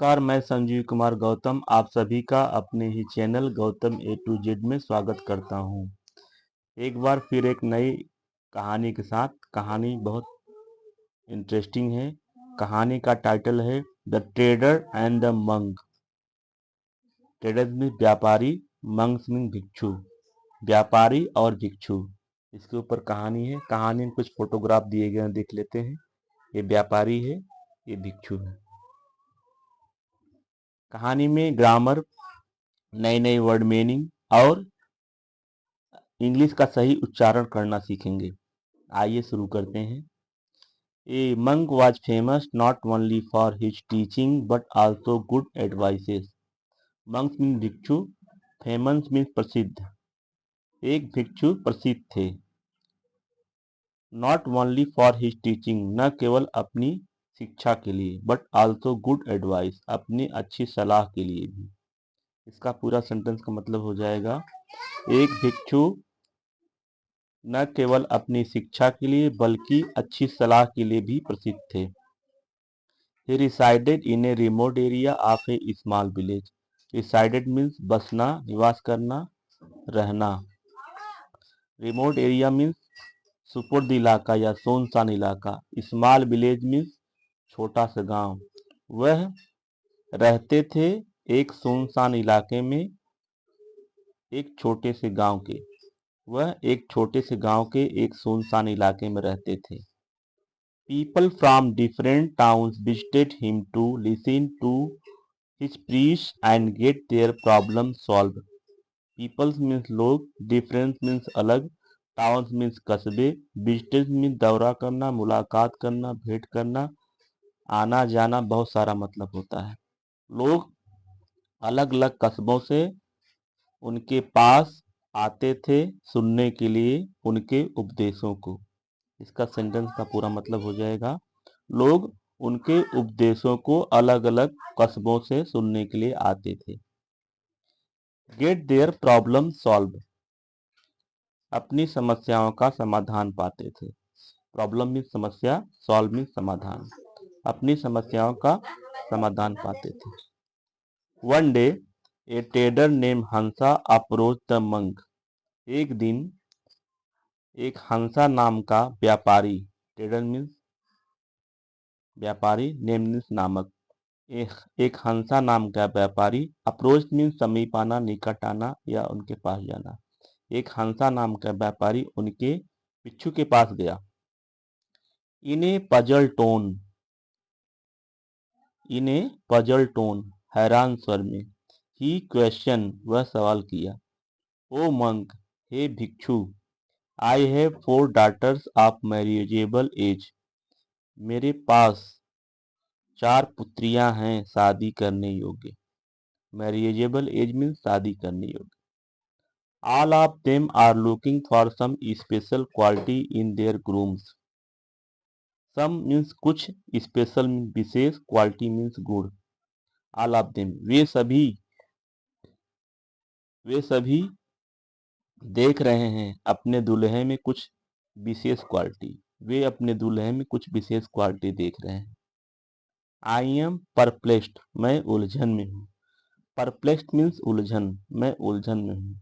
नमस्कार, मैं संजीव कुमार गौतम आप सभी का अपने ही channel Gautam A to Z में स्वागत करता हूं। एक बार फिर एक नई कहानी के साथ। कहानी बहुत इंटरेस्टिंग है। कहानी का टाइटल है the trader and the monk. Trader में व्यापारी, मंक्स में भिक्षु। व्यापारी और भिक्षु, इसके ऊपर कहानी है। कहानी में कुछ फोटोग्राफ दिए गए हैं, देख लेते हैं। ये व्यापारी है, ये भिक्षु है। कहानी में ग्रामर, नई नई वर्ड मीनिंग और इंग्लिश का सही उच्चारण करना सीखेंगे। आइए शुरू करते हैं। A monk was famous not only for his teaching but also good advices. Monks mean भिक्षु, फेमस मीन प्रसिद्ध। एक भिक्षु प्रसिद्ध थे। Not only for his teaching, न केवल अपनी शिक्षा के लिए, बट आल्सो गुड एडवाइस, अपनी अच्छी सलाह के लिए भी। इसका पूरा सेंटेंस का मतलब हो जाएगा, एक भिक्षु न केवल अपनी शिक्षा के लिए बल्कि अच्छी सलाह के लिए भी प्रसिद्ध थे। He resided in a remote area of a small village. Resided means बसना, निवास करना, रहना। Remote area means सुपुर्द इलाका या सुनसान इलाका। Small village means छोटा सा गांव। वह रहते थे एक सुनसान इलाके में, एक छोटे से गांव के। वह एक छोटे से गांव के एक सुनसान इलाके में रहते थे। People from different towns visited him to listen to his preach and get their problems solved. People means लोग, different means अलग, towns means कस्बे, visited means दौरा करना, मुलाकात करना, भेंट करना, आना जाना, बहुत सारा मतलब होता है। लोग अलग अलग कस्बों से उनके पास आते थे सुनने के लिए उनके उपदेशों को। इसका सेंटेंस का पूरा मतलब हो जाएगा, लोग उनके उपदेशों को अलग अलग कस्बों से सुनने के लिए आते थे। गेट देयर प्रॉब्लम सॉल्व, अपनी समस्याओं का समाधान पाते थे। प्रॉब्लम में समस्या, सॉल्व में समाधान, अपनी समस्याओं का समाधान पाते थे। One day A trader name Hansa approach the monk. एक दिन एक हंसा नाम का व्यापारी, ट्रेडर मीन्स व्यापारी, नेम मीन्स नामक, एक हंसा नाम का व्यापारी, अप्रोच मीन्स समीप आना, निकट आना या उनके पास जाना। एक हंसा नाम का व्यापारी उनके भिक्षु के पास गया। इन्हें पजल टोन, इन्हें पजल टोन, हैरान स्वर में, ही क्वेश्चन, वह सवाल किया। ओ मंक, हे भिक्षु, I have 4 daughters of marriageable age. मेरे पास 4 पुत्रियां हैं शादी करने योग्य। मैरिजेबल एज मीन्स शादी करने योग्य। All of them are looking for some special quality in their grooms. Some means कुछ, स्पेशल विशेष, क्वालिटी मीन्स गुण। ऑल ऑफ देम, वे सभी देख रहे हैं अपने दूल्हे में कुछ विशेष क्वालिटी। वे अपने दूल्हे में कुछ विशेष क्वालिटी देख रहे हैं। आई एम परप्लेक्स्ड, मैं उलझन में हूँ। परप्लेक्स्ड मीन्स उलझन, मैं उलझन में हूँ।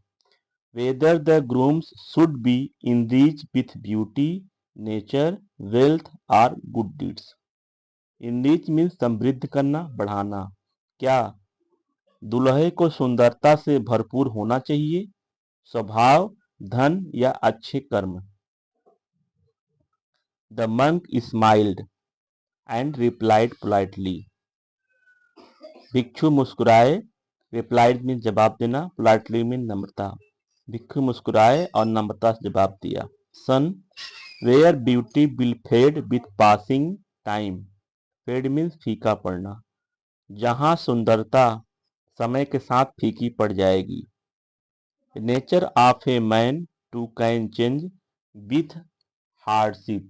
Whether the grooms should be enrich with beauty, nature, wealth और गुड डीड्स। इनरिच मीन्स समृद्ध करना, बढ़ाना। क्या दुल्हे को सुंदरता से भरपूर होना चाहिए, स्वभाव, धन या अच्छे कर्म। The monk smiled and replied politely. भिक्षु मुस्कुराए, रिप्लाइड मीन जवाब देना, पोलाइटली मीन नम्रता। भिक्षु मुस्कुराए और नम्रता से जवाब दिया। Son, where beauty will fade with passing time. Fade means फीका पड़ना, जहां सुंदरता समय के साथ फीकी पड़ जाएगी। Nature of a man too can change with hardship.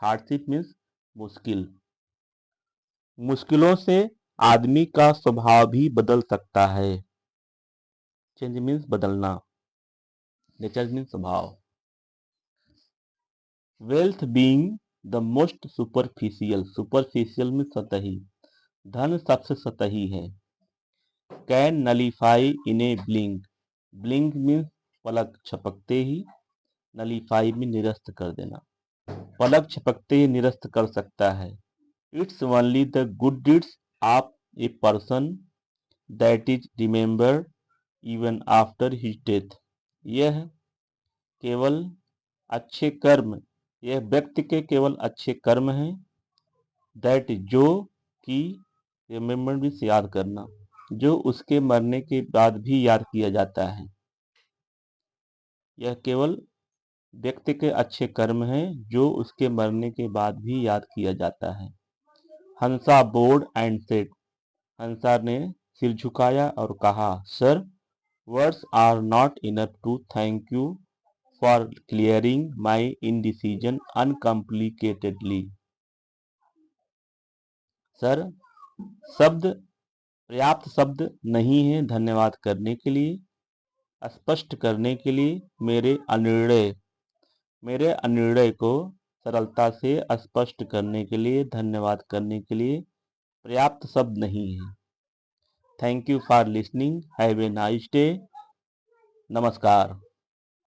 Hardship means मुश्किल, मुश्किलों से आदमी का स्वभाव भी बदल सकता है। चेंज मीन्स बदलना, नेचर मीन्स स्वभाव। Wealth being the most superficial, superficial means सतही, धन सबसे सतही है। Can nullify in a blink, blink means पलक झपकते ही, नलीफाई में निरस्त कर देना, पलक झपकते ही निरस्त कर सकता है। It's only the good deeds of a person that is remembered even after his death, यह केवल अच्छे कर्म, यह व्यक्ति के केवल अच्छे कर्म हैं, दैट जो कि, रिमेम्बर मीन्स याद करना, जो उसके मरने के बाद भी याद किया जाता है। यह केवल व्यक्ति के अच्छे कर्म हैं जो उसके मरने के बाद भी याद किया जाता है। Hansa bowed and said, Hansa ने सिर झुकाया और कहा, sir, words are not enough to thank you for clearing my indecision uncomplicatedly. Sir, शब्द, पर्याप्त शब्द नहीं है धन्यवाद करने के लिए, स्पष्ट करने के लिए, मेरे अनिर्णय को सरलता से स्पष्ट करने के लिए, धन्यवाद करने के लिए पर्याप्त शब्द नहीं है। Thank you for listening, have a nice day, नमस्कार।